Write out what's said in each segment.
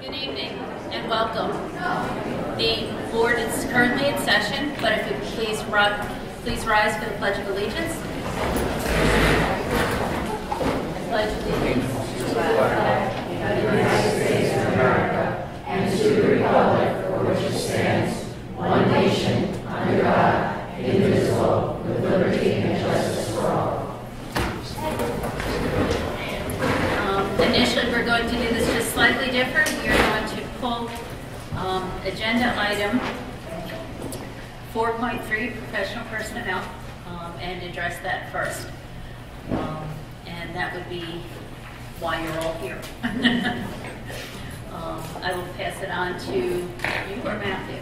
Good evening and welcome. The board is currently in session, but if you could please rise for the Pledge of Allegiance. I pledge allegiance to the flag of the United States of America and to the republic for which it stands, one nation, under God, indivisible, with liberty and justice for all. Initially, we're going to do this just slightly different. We are going to pull agenda item 4.3, professional personnel, and address that first. And that would be why you're all here. I will pass it on to you or Matthew.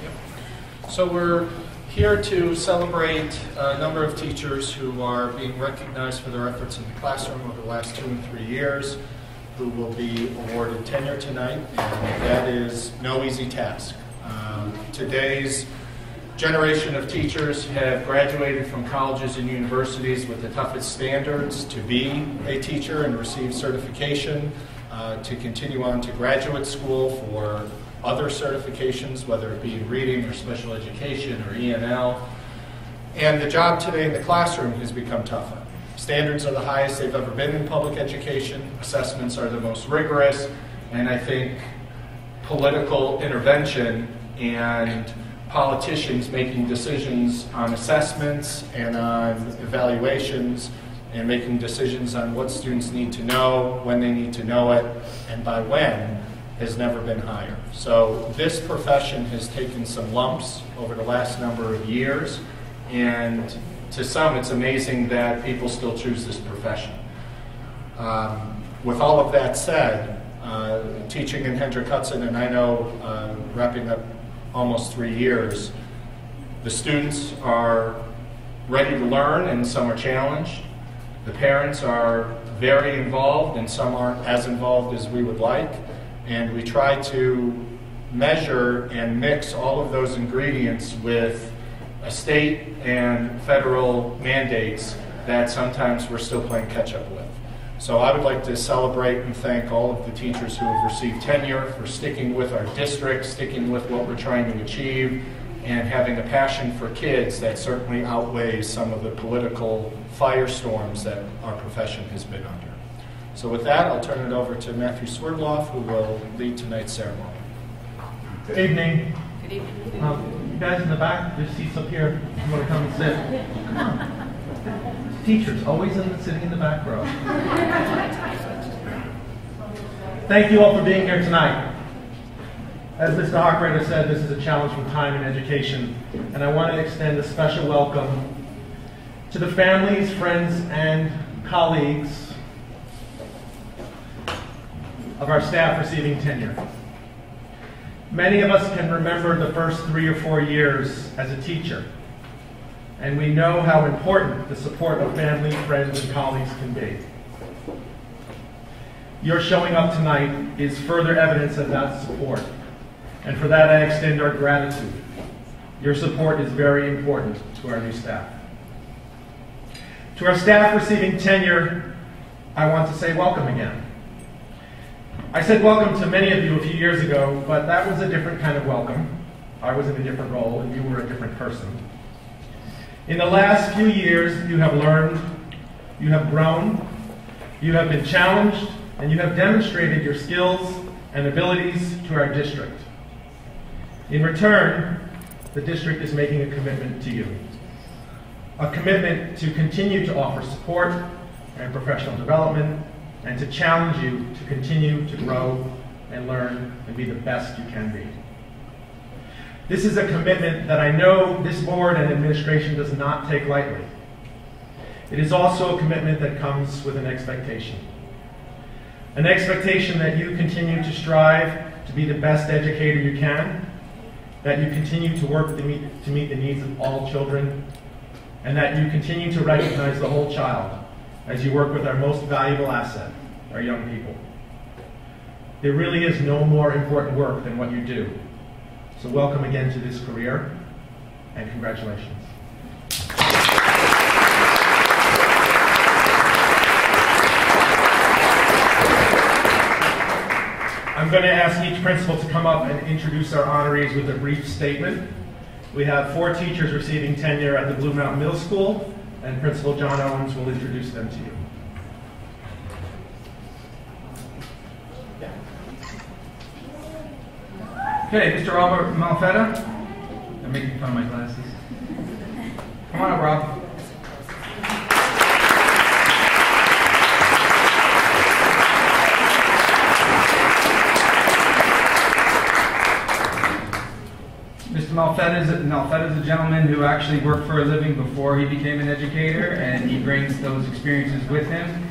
So we're here to celebrate a number of teachers who are being recognized for their efforts in the classroom over the last 2 and 3 years, who will be awarded tenure tonight, and that is no easy task. Today's generation of teachers have graduated from colleges and universities with the toughest standards to be a teacher and receive certification, to continue on to graduate school for other certifications, whether it be in reading or special education or ENL. And the job today in the classroom has become tougher. Standards are the highest they've ever been in public education. Assessments are the most rigorous. And I think political intervention and politicians making decisions on assessments and on evaluations and making decisions on what students need to know, when they need to know it, and by when, has never been higher. So this profession has taken some lumps over the last number of years, and to some, it's amazing that people still choose this profession. With all of that said, teaching in Hendrick Hudson, and I know wrapping up almost 3 years, the students are ready to learn and some are challenged. The parents are very involved and some aren't as involved as we would like. And we try to measure and mix all of those ingredients with state and federal mandates that sometimes we're still playing catch up with. So I would like to celebrate and thank all of the teachers who have received tenure for sticking with our district, sticking with what we're trying to achieve, and having a passion for kids that certainly outweighs some of the political firestorms that our profession has been under. So with that, I'll turn it over to Matthew Swerdloff, who will lead tonight's ceremony. Good evening. Good evening. You guys in the back, there's seats up here. You want to come and sit? Come on. Teachers, always sitting in the back row. Thank you all for being here tonight. As Mr. Hochreiter said, this is a challenge from time in education, and I want to extend a special welcome to the families, friends, and colleagues of our staff receiving tenure. Many of us can remember the first 3 or 4 years as a teacher, and we know how important the support of family, friends, and colleagues can be. Your showing up tonight is further evidence of that support, and for that I extend our gratitude. Your support is very important to our new staff. To our staff receiving tenure, I want to say welcome again. I said welcome to many of you a few years ago, but that was a different kind of welcome. I was in a different role, and you were a different person. In the last few years, you have learned, you have grown, you have been challenged, and you have demonstrated your skills and abilities to our district. In return, the district is making a commitment to you. A commitment to continue to offer support and professional development, and to challenge you to continue to grow and learn and be the best you can be. This is a commitment that I know this board and administration does not take lightly. It is also a commitment that comes with an expectation. An expectation that you continue to strive to be the best educator you can, that you continue to work to meet the needs of all children, and that you continue to recognize the whole child as you work with our most valuable asset, our young people. There really is no more important work than what you do. So welcome again to this career, and congratulations. I'm I'm going to ask each principal to come up and introduce our honorees with a brief statement. We have 4 teachers receiving tenure at the Blue Mountain Middle School, and Principal John Owens will introduce them to you. Okay, Mr. Robert Malfetta. I'm making fun of my glasses. Come on up, Rob. Mr. Malfetta is a gentleman who actually worked for a living before he became an educator, and he brings those experiences with him.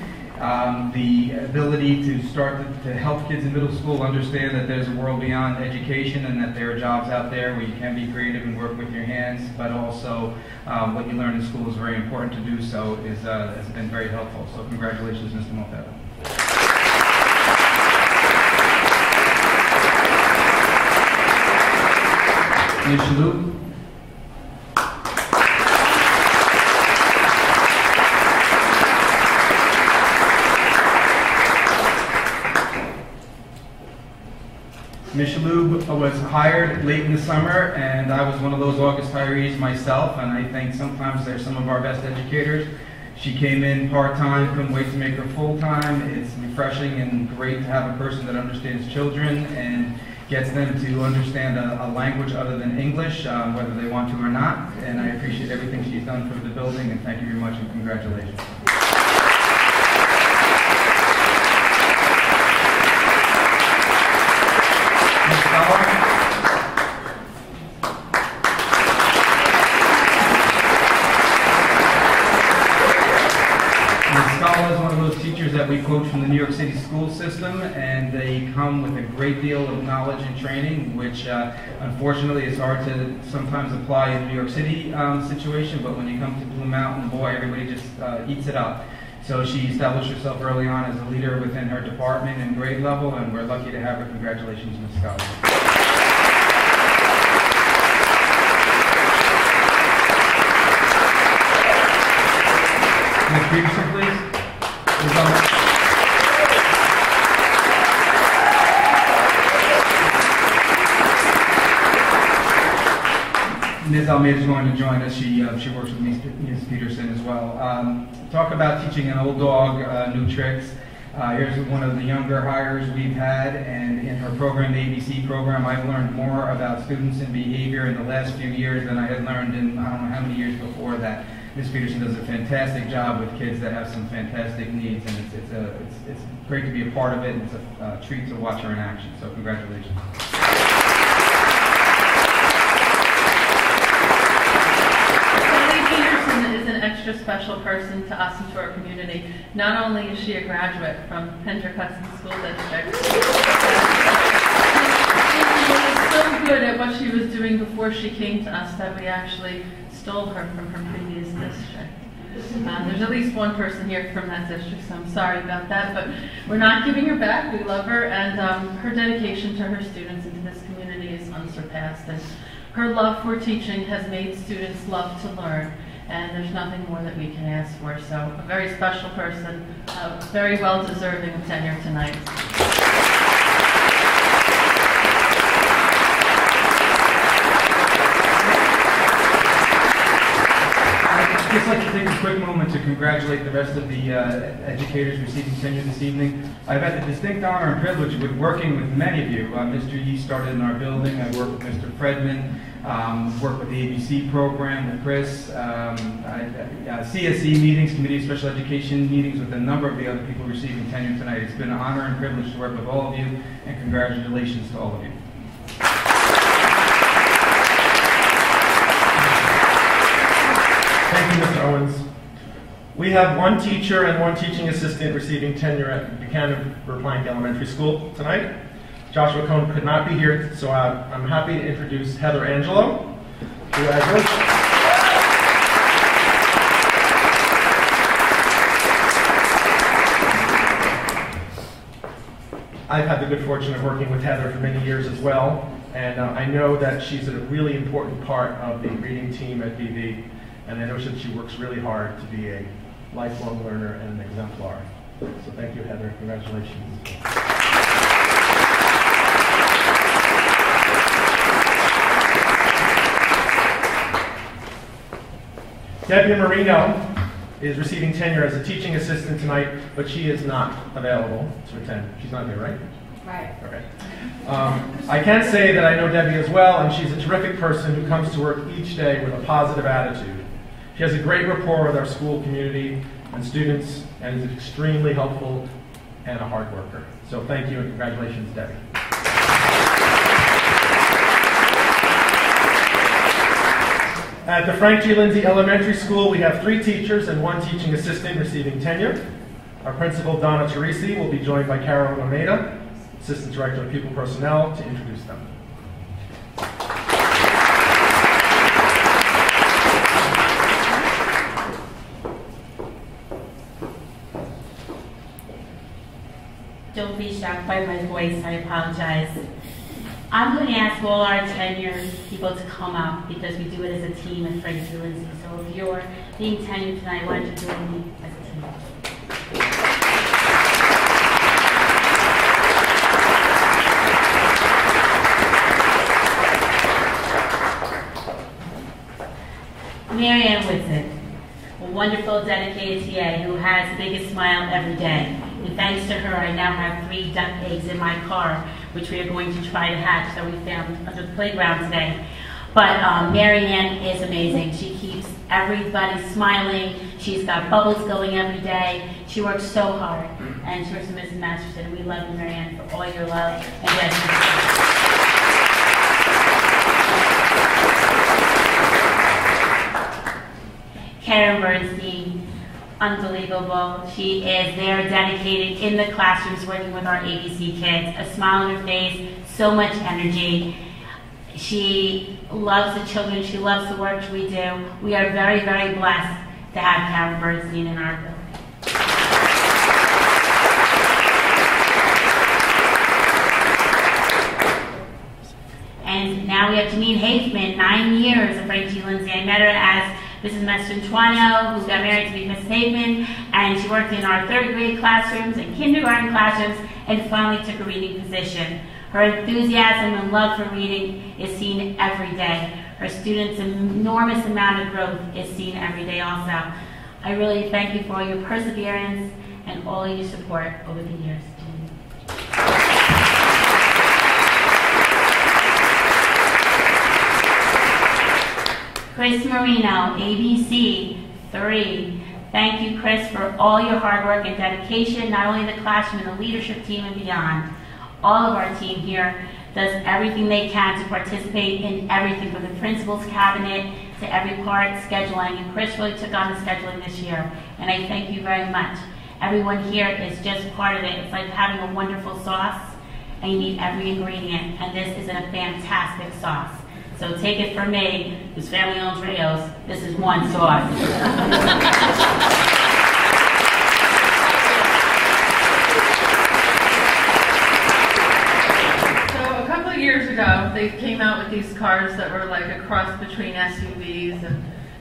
The ability to start to help kids in middle school understand that there's a world beyond education and that there are jobs out there where you can be creative and work with your hands, but also what you learn in school is very important to do so, has been very helpful. So congratulations, Mr. Malfetta. Ms. Shalhoub. Ms. Shalhoub was hired late in the summer, and I was one of those August hirees myself, and I think sometimes they're some of our best educators. She came in part-time, couldn't wait to make her full-time. It's refreshing and great to have a person that understands children and gets them to understand a language other than English, whether they want to or not. And I appreciate everything she's done for the building, and thank you very much, and congratulations. Ms. Fowler. Is one of those teachers that we quote from the New York City school system, and they come with a great deal of knowledge and training, which unfortunately is hard to sometimes apply in the New York City situation, but when you come to Blue Mountain, boy, everybody just eats it up. So she established herself early on as a leader within her department and grade level, and we're lucky to have her. Congratulations, Ms. Scott. Ms. Peterson, please. Ms. Almeida is going to join us. She works with Ms. Peterson as well. Talk about teaching an old dog new tricks. Here's one of the younger hires we've had, and in her program, the ABC program, I've learned more about students and behavior in the last few years than I had learned in I don't know how many years before that. Ms. Peterson does a fantastic job with kids that have some fantastic needs, and it's great to be a part of it, and it's a treat to watch her in action. So congratulations. Is an extra special person to us and to our community. Not only is she a graduate from Penticuston School District, she was so good at what she was doing before she came to us that we actually stole her from her previous district. There's at least one person here from that district, so I'm sorry about that, but we're not giving her back. We love her, and her dedication to her students and to this community is unsurpassed. And her love for teaching has made students love to learn, and there's nothing more that we can ask for. So a very special person, very well deserving of tenure tonight. I'd just like to take a quick moment to congratulate the rest of the educators receiving tenure this evening. I've had the distinct honor and privilege with working with many of you. Mr. Yee started in our building. I worked with Mr. Fredman, worked with the ABC program with Chris, CSE meetings, Committee of Special Education meetings with a number of the other people receiving tenure tonight. It's been an honor and privilege to work with all of you, and congratulations to all of you. Thank you, Mr. Owens. We have one teacher and one teaching assistant receiving tenure at Buchanan Verplank Elementary School tonight. Joshua Cohn could not be here, so I'm happy to introduce Heather Angelo, who I've had the good fortune of working with Heather for many years as well, and I know that she's a really important part of the reading team at BV, and I know that she works really hard to be a lifelong learner and an exemplar. So thank you, Heather. Congratulations. Debbie Marino is receiving tenure as a teaching assistant tonight, but she is not available to attend. She's not here, right? Right. Okay. I can say that I know Debbie as well, and she's a terrific person who comes to work each day with a positive attitude. She has a great rapport with our school community and students, and is extremely helpful and a hard worker. So thank you and congratulations, Debbie. At the Frank G. Lindsay Elementary School, we have 3 teachers and 1 teaching assistant receiving tenure. Our principal, Donna Teresi, will be joined by Carol Almeida, Assistant Director of Pupil Personnel, to introduce them. Don't be shocked by my voice, I apologize. I'm going to ask all our tenured people to come up because we do it as a team at Frank G. Lindsay. So if you're being tenured tonight, why don't you join me as a team? Mary Ann Whitson, a wonderful, dedicated TA who has the biggest smile every day. And thanks to her, I now have 3 duck eggs in my car, which we are going to try to hatch that we found under the playground today. But Mary Ann is amazing. She keeps everybody smiling. She's got bubbles going every day. She works so hard. And she works with Mrs. Masterson. We love you, Mary Ann, for all your love and dedication. Karen Bernstein, unbelievable. She is there dedicated in the classrooms working with our ABC kids. A smile on her face, so much energy. She loves the children. She loves the work we do. We are very, very blessed to have Karen Bernstein in our building. And now we have Janine Haifman, 9 years at Frank G. Lindsay. I met her as Mrs. Mastrantuano, who got married to be Mrs. Haifman, and she worked in our 3rd grade classrooms and kindergarten classrooms, and finally took a reading position. Her enthusiasm and love for reading is seen every day. Her students' enormous amount of growth is seen every day also. I really thank you for all your perseverance and all your support over the years. Chris Marino, ABC 3. Thank you, Chris, for all your hard work and dedication, not only in the classroom and the leadership team and beyond. All of our team here does everything they can to participate in everything from the principal's cabinet to every part, scheduling, and Chris really took on the scheduling this year, and I thank you very much. Everyone here is just part of it. It's like having a wonderful sauce, and you need every ingredient, and this is a fantastic sauce. So take it from me, whose family owns Rios, this is one sauce. So a couple of years ago, they came out with these cars that were like a cross between SUVs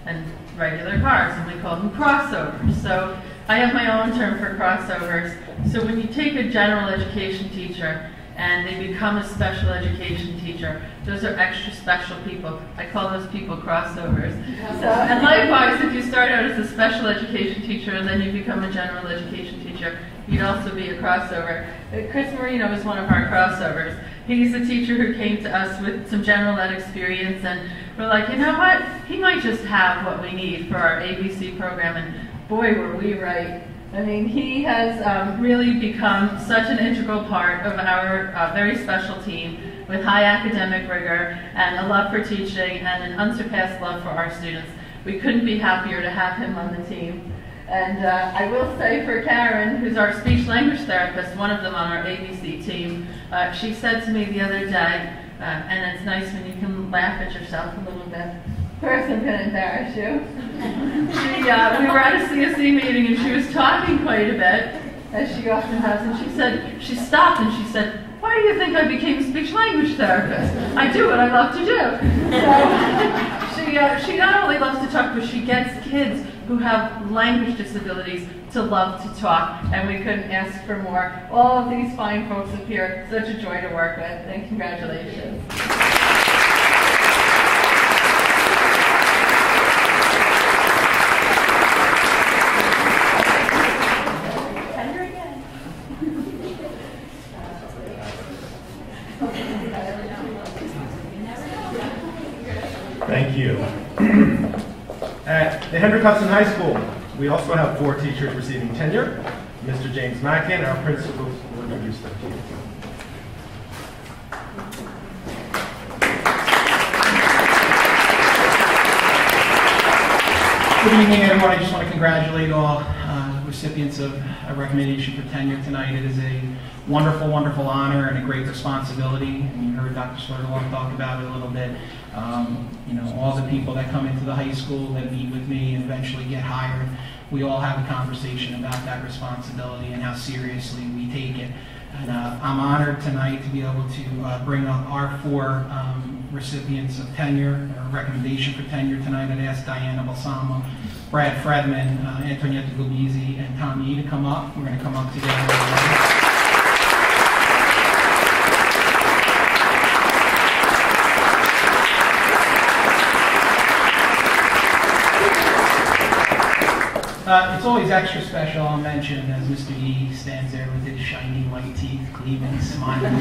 and regular cars, and we called them crossovers. So I have my own term for crossovers. So when you take a general education teacher and they become a special education teacher, those are extra special people. I call those people crossovers. So, and likewise, if you start out as a special education teacher and then you become a general education teacher, you'd also be a crossover. Chris Marino is one of our crossovers. He's a teacher who came to us with some general ed experience, and we're like, you know what? He might just have what we need for our ABC program, and boy, were we right. I mean, he has really become such an integral part of our very special team with high academic rigor and a love for teaching and an unsurpassed love for our students. We couldn't be happier to have him on the team. And I will say for Karen, who's our speech language therapist, one of them on our ABC team, she said to me the other day, and it's nice when you can laugh at yourself a little bit. First, I'm going to embarrass you. We were at a CSE meeting and she was talking quite a bit, as she often does, and she stopped and she said, "Why do you think I became a speech language therapist? I do what I love to do." So she not only loves to talk, but she gets kids who have language disabilities to love to talk, and we couldn't ask for more. All of these fine folks up here, such a joy to work with, and congratulations. At Hendrick Hudson High School, we also have 4 teachers receiving tenure. Mr. James Mackin, our principal, will introduce them to you. Good evening, everyone. I just want to congratulate all recipients of a recommendation for tenure tonight. It is a wonderful, wonderful honor and a great responsibility. And you heard Dr. Slaughterwell talk about it a little bit. You know, all the people that come into the high school that meet with me and eventually get hired, we all have a conversation about that responsibility and how seriously we take it. And I'm honored tonight to be able to bring up our 4 recipients of tenure, or recommendation for tenure tonight. I'd ask Diana Balsamo, Brad Fredman, Antonietta Gubizzi, and Tom Yee to come up. We're going to come up together. It's always extra special, I'll mention, as Mr. Yee stands there with his shiny white teeth, gleaming, smiling.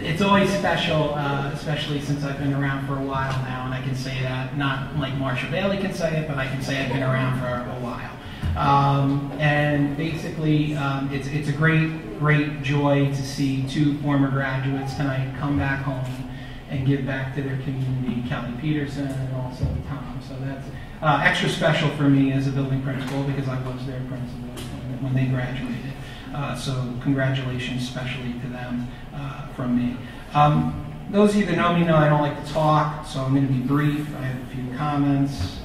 It's always special, especially since I've been around for a while now, and I can say that, not like Marsha Bailey can say it, but I can say I've been around for a while. And basically, it's a great joy to see 2 former graduates tonight come back home and give back to their community, Kelly Peterson and also Tom. So that's extra special for me as a building principal because I was their principal when they graduated. So congratulations especially to them from me. Those of you that know me know I don't like to talk, so I'm going to be brief. I have a few comments.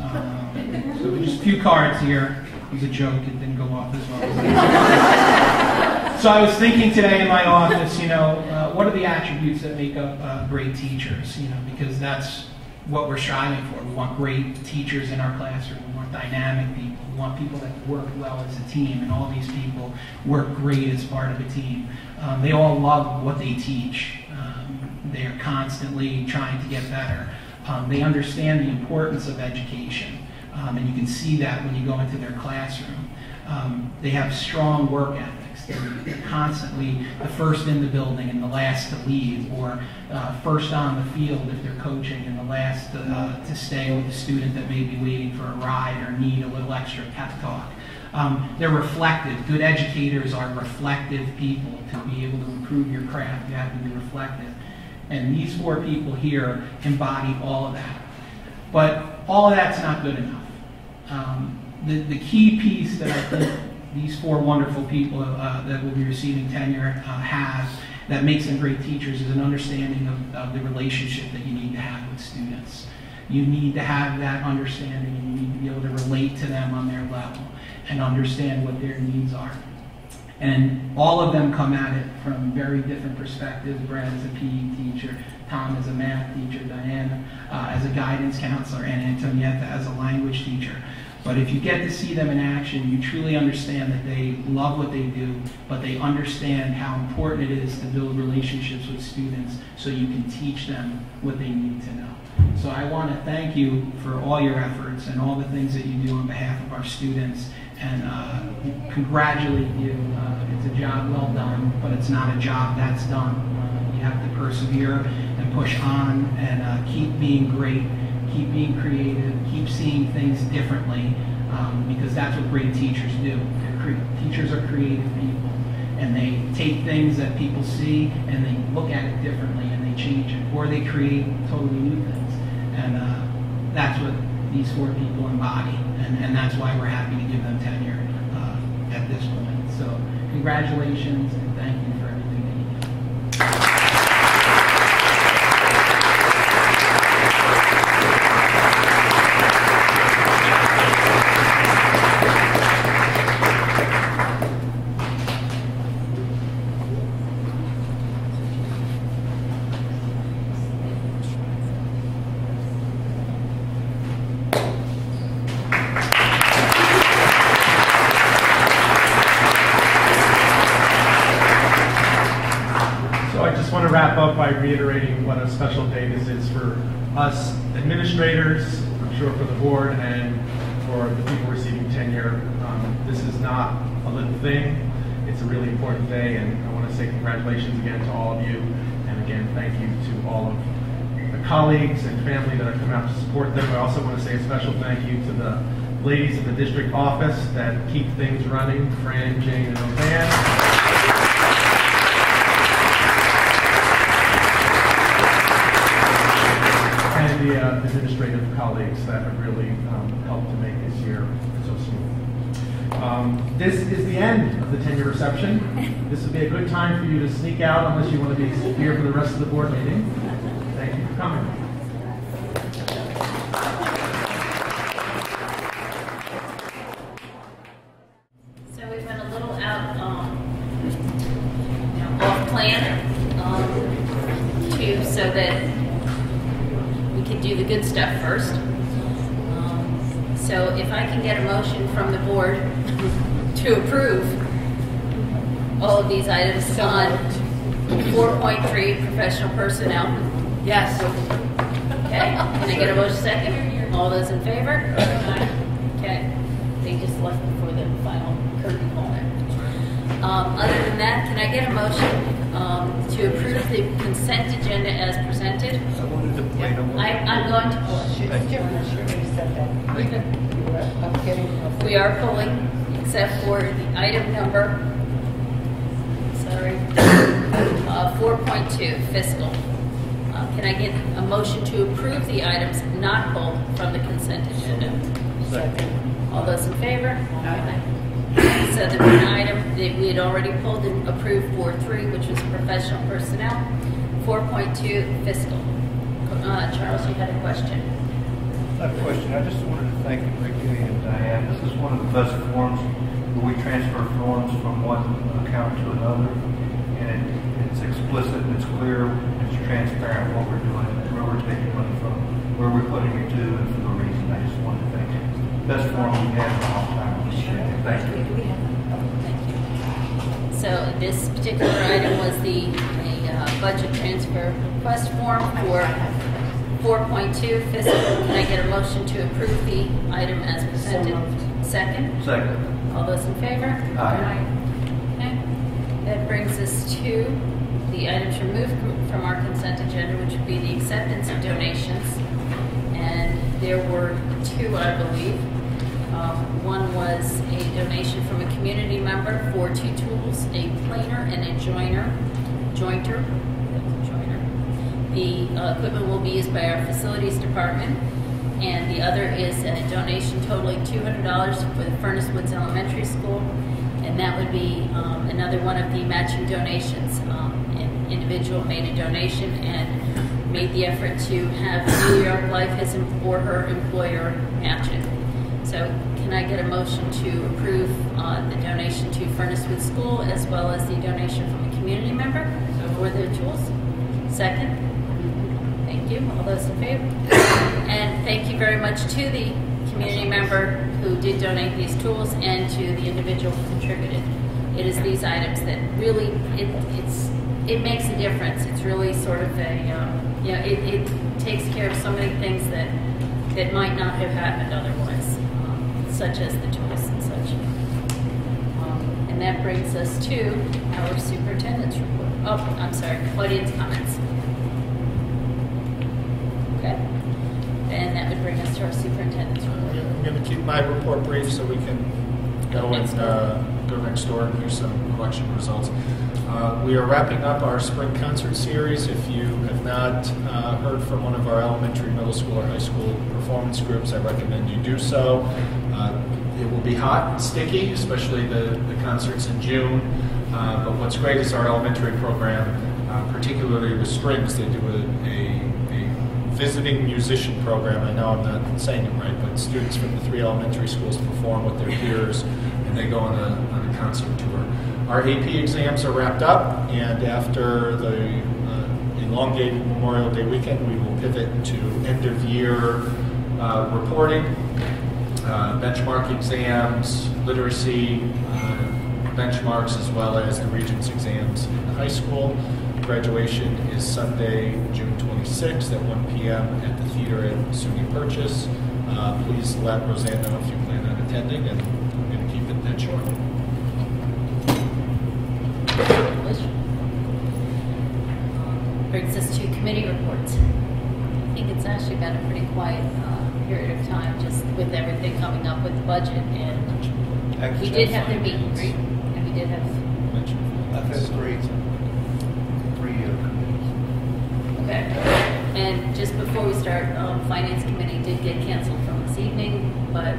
So just a few cards here. It was a joke, it didn't go off as well as I So I was thinking today in my office, you know, what are the attributes that make up great teachers? You know, because that's what we're striving for. We want great teachers in our classroom. We want dynamic people. We want people that work well as a team, and all these people work great as part of a team. They all love what they teach. They are constantly trying to get better. They understand the importance of education, and you can see that when you go into their classroom. They have strong work ethics. They're constantly the first in the building and the last to leave, or first on the field if they're coaching and the last to stay with the student that may be waiting for a ride or need a little extra pep talk. They're reflective. Good educators are reflective people. To be able to improve your craft, you have to be reflective. And these 4 people here embody all of that. But all of that's not good enough. The key piece that I think these 4 wonderful people that will be receiving tenure have that makes them great teachers is an understanding of the relationship that you need to have with students. You need to have that understanding, and you need to be able to relate to them on their level and understand what their needs are. And all of them come at it from very different perspectives. Brad is a PE teacher, Tom is a math teacher, Diana as a guidance counselor, and Antonietta as a language teacher. But if you get to see them in action, you truly understand that they love what they do, but they understand how important it is to build relationships with students so you can teach them what they need to know. So I want to thank you for all your efforts and all the things that you do on behalf of our students, and congratulate you. It's a job well done, but it's not a job that's done. You have to persevere and push on and keep being great. Keep being creative, keep seeing things differently, because that's what great teachers do. Teachers are creative people, and they take things that people see and they look at it differently and they change it, or they create totally new things. And that's what these 4 people embody, and that's why we're happy to give them tenure at this point. So congratulations, and thank you for everything that you do. Wrap up by reiterating what a special day this is for us administrators, I'm sure for the board, and for the people receiving tenure. This is not a little thing. It's a really important day, and I want to say congratulations again to all of you, and again, thank you to all of the colleagues and family that have come out to support them. I also want to say a special thank you to the ladies of the district office that keep things running, Fran, Jane, and Roseanne. And the administrative colleagues that have really helped to make this year so smooth. This is the end of the tenure reception. This would be a good time for you to sneak out unless you want to be here for the rest of the board meeting. Thank you for coming. So we went a little out off plan so that we can do the good stuff first. So if I can get a motion from the board to approve all of these items on 4.3 professional personnel. Yes. Okay, can I get a motion second? All those in favor? Okay, they just left before the final curtain call there. Other than that, can I get a motion to approve the consent agenda as presented? I wanted to wait a moment. I'm going to pull it. We are pulling, except for the item number, 4.2, fiscal. Can I get a motion to approve the items not pulled from the consent agenda? Second. All those in favor? Aye. So the one item that we had already pulled and approved 4.3, which was professional personnel. 4.2, fiscal. Charles, you had a question. I have a question. I just wanted to thank Ricky and Diane. This is one of the best forms where we transfer forms from one account to another. And it's explicit, and it's clear, it's transparent what we're doing, where we're taking money from, where we're putting it to, and for the reason. I just wanted to thank you. Best form we've had in a long time. Thank you. Thank you. So this particular item was the budget transfer request form for 4.2 fiscal. Can I get a motion to approve the item as presented? Second? Second. All those in favor? Aye. Okay. That brings us to the items removed from our consent agenda, which would be the acceptance of donations. And there were two, I believe. One was a donation from a community member for 2 tools, a planer and a jointer. The equipment will be used by our facilities department, and the other is a donation totaling $200 for the Furnace Woods Elementary School, and that would be another one of the matching donations. An individual made a donation and made the effort to have New York Life, his or her employer, match it. So can I get a motion to approve the donation to Furnace Woods School as well as the donation from a community member for the tools? Second? Thank you. All those in favor? And thank you very much to the community member who did donate these tools and to the individual who contributed. It is these items that really, it makes a difference. It's really sort of a, it takes care of so many things that might not have happened otherwise, such as the tools and such. And that brings us to our superintendent's report. Oh, I'm sorry, audience comments. Okay. And that would bring us to our superintendent's report. I'm going to keep my report brief so we can go next door and hear some election results. We are wrapping up our spring concert series. If you have not heard from one of our elementary, middle school, or high school performance groups, I recommend you do so. It will be hot and sticky, especially the concerts in June. But what's great is our elementary program, particularly with strings, they do a visiting musician program. I know I'm not saying it right, but students from the 3 elementary schools perform with their peers, and they go on a concert tour. Our AP exams are wrapped up, and after the elongated Memorial Day weekend, we will pivot to end-of-year reporting, benchmark exams, literacy benchmarks, as well as the Regents exams in the high school. Graduation is Sunday, June 26th at 1 p.m. at the theater at SUNY Purchase. Please let Roseanne know if you plan on attending, and I'm going to keep it that short. Brings us to committee reports. think it's actually been a pretty quiet period of time, just with everything coming up with the budget. And we did have the meeting, right? And we did have. I've had three committees. Okay. And just before we start, Finance Committee did get canceled from this evening, but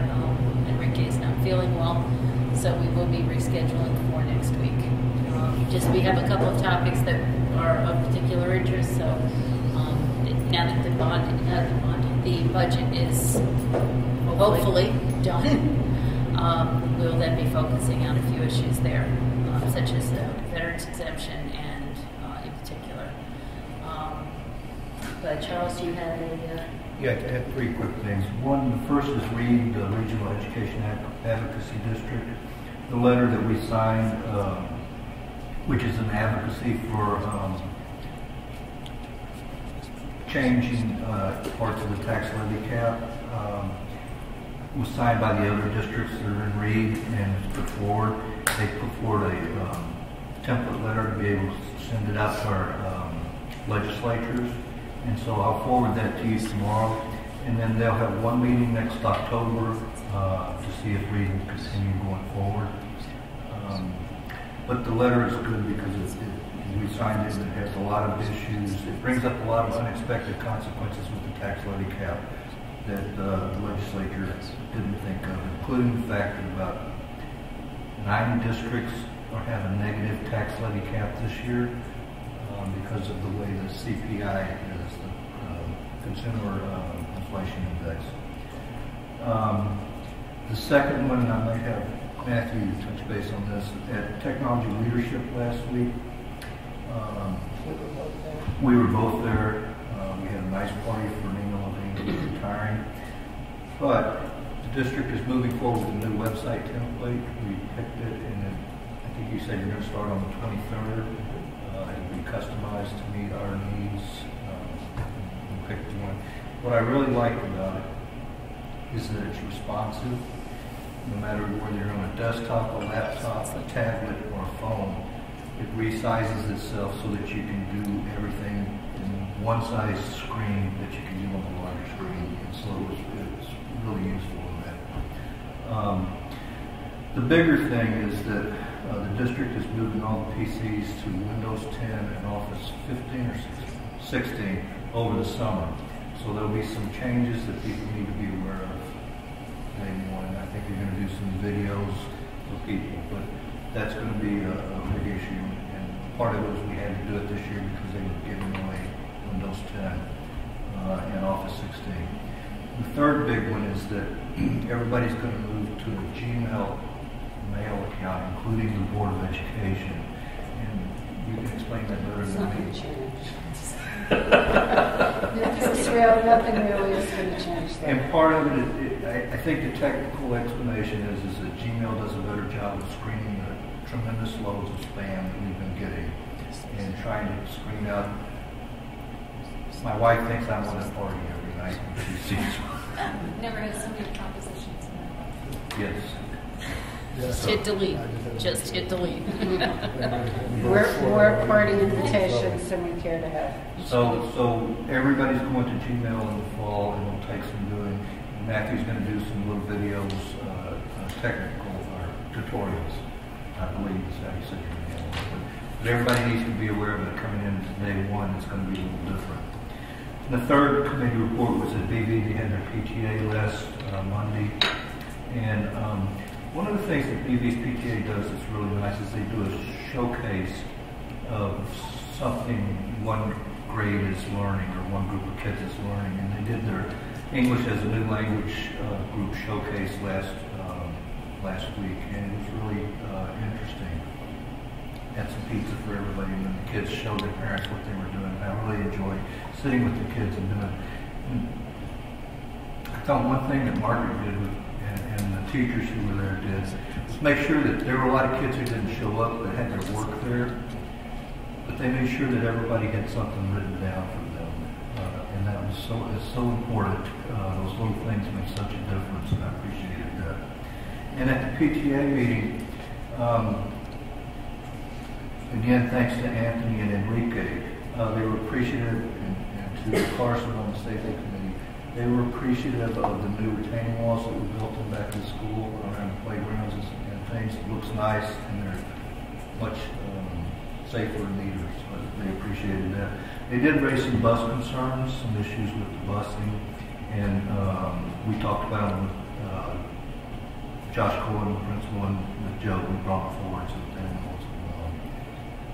Enrique is not feeling well, so we will be rescheduling for next week. Just we have a couple of topics that are of particular interest, so now that the budget is hopefully done, we'll then be focusing on a few issues there, such as veterans exemption and in particular. But Charles, do you have a... Yeah, I have three quick things. One, the first is READ, the Regional Education Advocacy District. The letter that we signed, which is an advocacy for changing parts of the tax levy cap, was signed by the other districts that are in READ and it's put forward. They put forward a template letter to be able to send it out to our legislatures. And so I'll forward that to you tomorrow. And then they'll have one meeting next October to see if READ will continue going forward. But the letter is good because we signed it and it has a lot of issues. It brings up a lot of unexpected consequences with the tax levy cap that the legislature didn't think of, including the fact that about 9 districts have a negative tax levy cap this year because of the way the CPI is, the Consumer Inflation Index. The second one, and I might have Matthew touch base on this, at Technology Leadership last week, we were both there. We had a nice party for Nina Levine, who's retiring. But the district is moving forward with a new website template. We picked it, and I think you said you're going to start on the 23rd. It'll be customized to meet our needs. We picked one. What I really liked about it is that it's responsive. No matter whether you're on a desktop, a laptop, a tablet, or a phone, it resizes itself so that you can do everything in one size screen that you can do on the larger screen. And so it's really useful in that. The bigger thing is that the district is moving all the PCs to Windows 10 and Office 15 or 16 over the summer. So there'll be some changes that people need to be aware of. And I think you're going to do some videos for people, but that's going to be a big issue. And part of it was we had to do it this year because they were giving away Windows 10 and Office 16. The third big one is that everybody's going to move to a Gmail mail account, including the Board of Education. And you can explain that better than me. Nothing really is going to change that. And part of it, I think the technical explanation is that Gmail does a better job of screening the tremendous loads of spam that we've been getting and trying to screen out. My wife thinks I'm on a party every night when she sees one. Never had so many propositions. Yes. Just hit delete. Just hit delete. More party invitations than we care to have. So everybody's going to Gmail in the fall, and it'll take some doing. Matthew's going to do some little videos, technical tutorials, I believe is how you said your name. But everybody needs to be aware of it coming in day one. It's going to be a little different. And the third committee report was at BV. They had their PTA last Monday, and one of the things that BV's PTA does that's really nice is they do a showcase of something one grade is learning or one group of kids is learning. And they did their English as a New Language group showcase last week, and it was really interesting. Had some pizza for everybody, and then the kids showed their parents what they were doing. And I really enjoyed sitting with the kids and doing it. I thought one thing that Margaret did and the teachers who were there did was make sure that there were a lot of kids who didn't show up that had their work there, but they made sure that everybody had something written down for them, and that was so important. Those little things make such a difference, and I appreciated that. And at the PTA meeting, again, thanks to Anthony and Enrique, they were appreciative and to the Carson on the State Day Committee. They were appreciative of the new retaining walls that were built in back of the school around the playgrounds and things. It looks nice, and they're much safer and neater, so they appreciated that. They did raise some bus concerns, some issues with the busing, and we talked about them with Josh Cohen, the principal, and with Joe. We brought forward some things.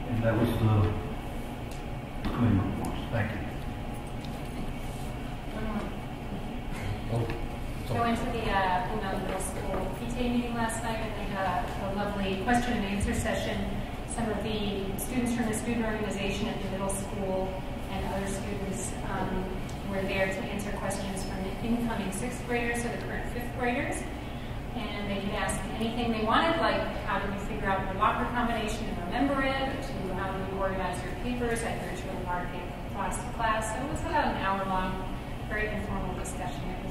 And that was the committee reports. Thank you. I went to the Pinot Middle School PTA meeting last night, and they had a lovely question and answer session. Some of the students from the student organization at the middle school and other students were there to answer questions from the incoming 6th graders or the current 5th graders. And they could ask anything they wanted, like how do you figure out your locker combination and remember it, to how do you organize your papers at virtual marking class to class. So it was about an hour-long, very informal discussion. I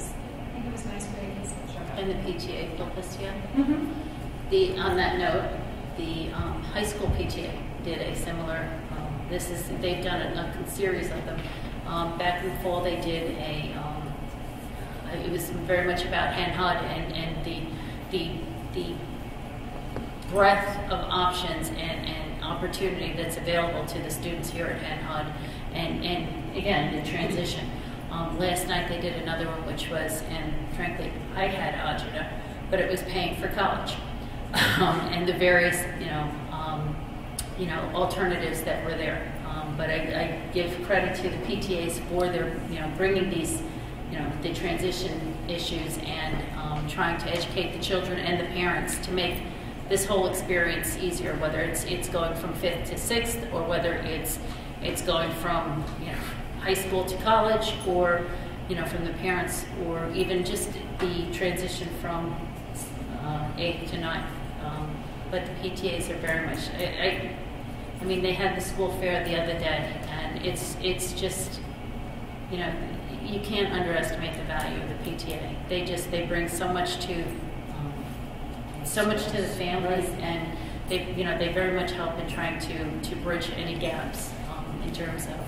think it was nice for the kids to show up. And the PTA put this together. Mm-hmm. On that note, the high school PTA did a similar. They've done a series of them. Back in the fall, they did a. It was very much about Hen Hud and the breadth of options and opportunity that's available to the students here at Hen Hud, and again the transition. Last night they did another one, which was, and frankly I had agita, but it was paying for college, and the various alternatives that were there. But I give credit to the PTAs for their bringing these the transition issues and trying to educate the children and the parents to make this whole experience easier, whether it's going from 5th to 6th or whether it's going from high school to college, or from the parents, or even just the transition from 8th to 9th. But the PTAs are very much. I mean, they had the school fair the other day, and it's just you can't underestimate the value of the PTA. They bring so much to the families, and they very much help in trying to bridge any gaps in terms of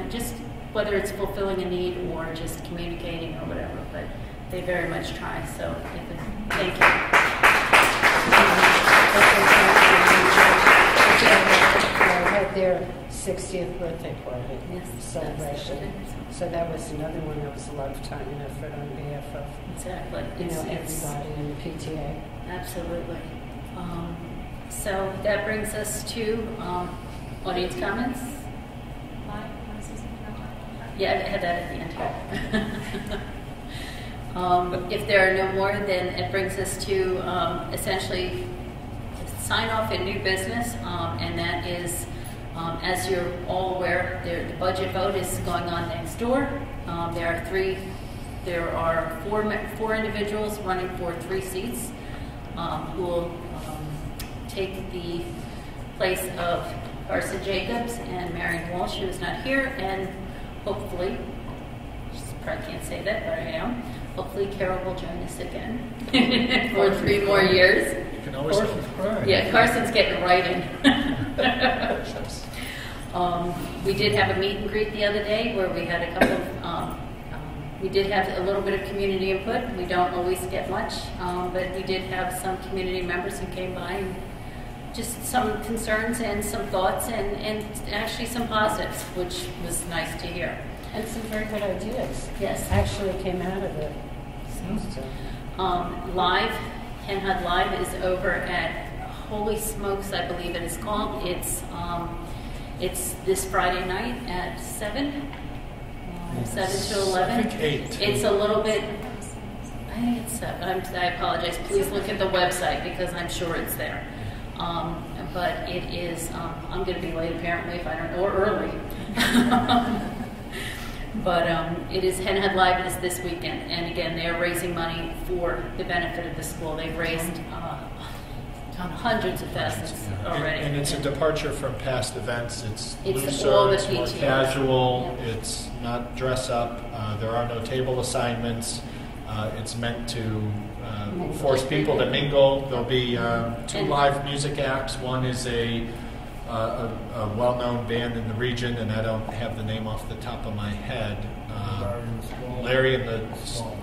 just whether it's fulfilling a need or just communicating or whatever. But they very much try. So thank you. Had their 60th birthday party celebration. So that was another one that was a lot of time and effort on behalf of everybody in the PTA. Absolutely. So that brings us to audience comments. Yeah, I had that at the end. If there are no more, then it brings us to essentially sign off in new business, and that is, as you're all aware, the budget vote is going on next door. There are four individuals running for 3 seats who will take the place of Carson Jacobs and Marion Walsh, who is not here, and hopefully, probably can't say that, but I am. Hopefully, Carol will join us again for 3 more years. You can always hope. Yeah, Carson's getting right in. We did have a meet and greet the other day where we had a couple of, we did have a little bit of community input. We don't always get much, but we did have some community members who came by and just some concerns and some thoughts and actually some positives, which was nice to hear. And some very good ideas. Yes. Actually came out of it. Live, Hen Hud Live is over at Holy Smokes, I believe it is called. It's this Friday night at 7 to 11. I think 8. It's a little bit, I think it's 7. I apologize. Please look at the website because I'm sure it's there. But it is, I'm going to be late apparently if I don't, or early. But it is Hen Hud Live is this weekend, and again, they are raising money for the benefit of the school. They've raised hundreds of thousands already. And it's a departure from past events. It's looser, all the it's more PTA. casual, Yeah. it's not dress up, there are no table assignments. It's meant to force people to mingle. There'll be 2 live music acts. One is a a well-known band in the region, and I don't have the name off the top of my head. Larry and the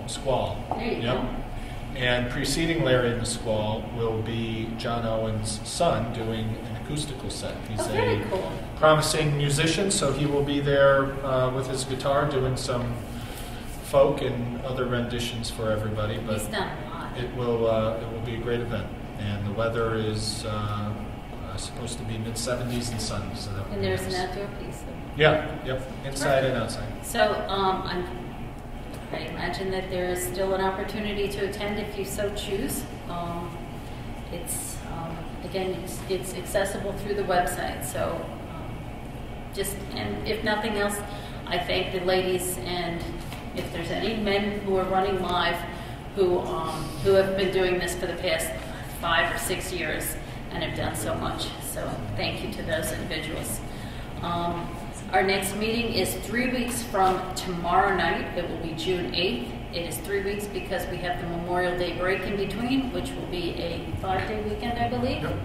Squall. There you Yep. go. And preceding Larry and the Squall will be John Owen's son doing an acoustical set. He's Oh, very a cool. promising musician, so he will be there with his guitar doing some folk and other renditions for everybody. But He's done a lot. it will be a great event, and the weather is supposed to be mid-70s and sunny. So that will And be there's nice. an outdoor piece. So. Yeah, yep, inside and outside. So I imagine that there is still an opportunity to attend if you so choose. It's again, it's accessible through the website. So and if nothing else, I thank the ladies, and if there's any men who are running live who have been doing this for the past 5 or 6 years and have done so much. So thank you to those individuals. Our next meeting is 3 weeks from tomorrow night. It will be June 8th. It is 3 weeks because we have the Memorial Day break in between, which will be a 5-day weekend, I believe. Yep.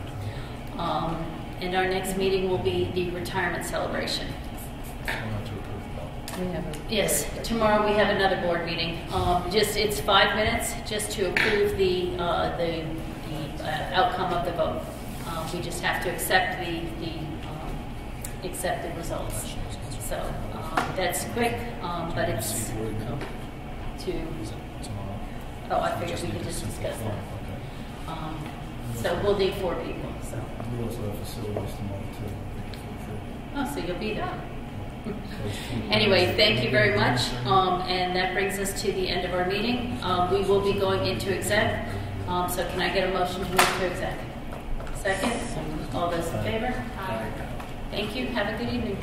And our next meeting will be the retirement celebration. I want to approve We have a. Yes, tomorrow we have another board meeting. It's 5 minutes just to approve the outcome of the vote. We just have to accept accept the results. So that's quick, but it's to. Is it tomorrow? Oh, I figured we could just discuss that. So we'll need 4 people. So. We also have facilities tomorrow too. Oh, so you'll be there. Anyway, thank you very much. And that brings us to the end of our meeting. We will be going into exec. So can I get a motion to move to exec? Second? All those in favor? Aye. Thank you. Have a good evening.